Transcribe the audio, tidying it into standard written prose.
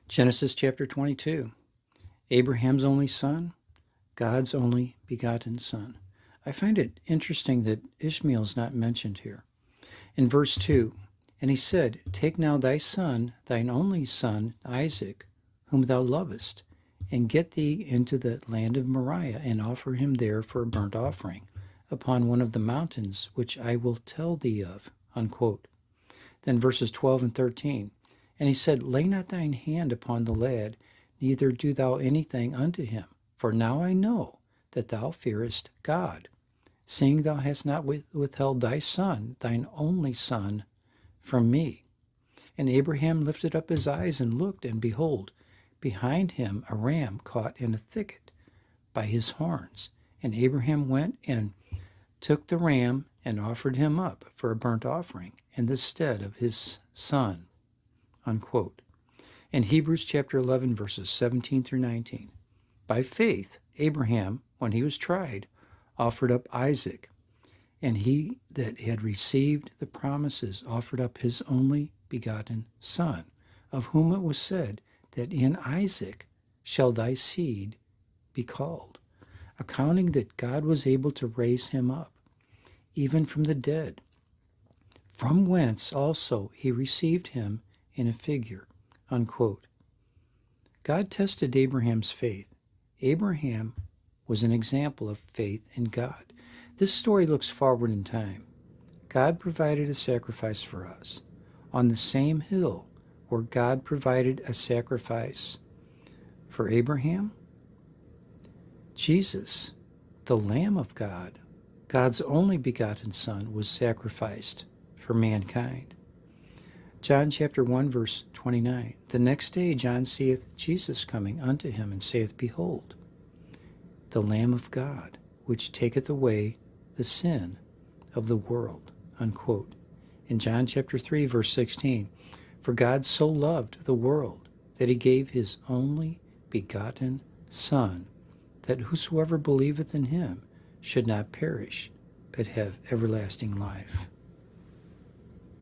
Genesis chapter 22. Abraham's only son, God's only begotten son. I find it interesting that Ishmael is not mentioned here. In verse 2, and he said, Take now thy son, thine only son, Isaac, whom thou lovest, and get thee into the land of Moriah, and offer him there for a burnt offering, upon one of the mountains which I will tell thee of. Unquote. Then verses 12 and 13, and he said, Lay not thine hand upon the lad, neither do thou anything unto him. For now I know that thou fearest God, seeing thou hast not withheld thy son, thine only son, from me. And Abraham lifted up his eyes and looked, and behold, behind him a ram caught in a thicket by his horns. And Abraham went and took the ram and offered him up for a burnt offering in the stead of his son. Unquote. In Hebrews chapter 11, verses 17 through 19. By faith, Abraham, when he was tried, offered up Isaac, and he that had received the promises offered up his only begotten son, of whom it was said that in Isaac shall thy seed be called, accounting that God was able to raise him up, even from the dead, from whence also he received him in a figure. Unquote. God tested Abraham's faith. Abraham was an example of faith in God. This story looks forward in time. God provided a sacrifice for us on the same hill where God provided a sacrifice for Abraham. Jesus, the Lamb of God, God's only begotten Son, was sacrificed for mankind. John chapter 1, verse 29. The next day John seeth Jesus coming unto him, and saith, Behold, the Lamb of God, which taketh away the sin of the world. Unquote. In John chapter 3, verse 16. For God so loved the world that he gave his only begotten Son, that whosoever believeth in him should not perish, but have everlasting life.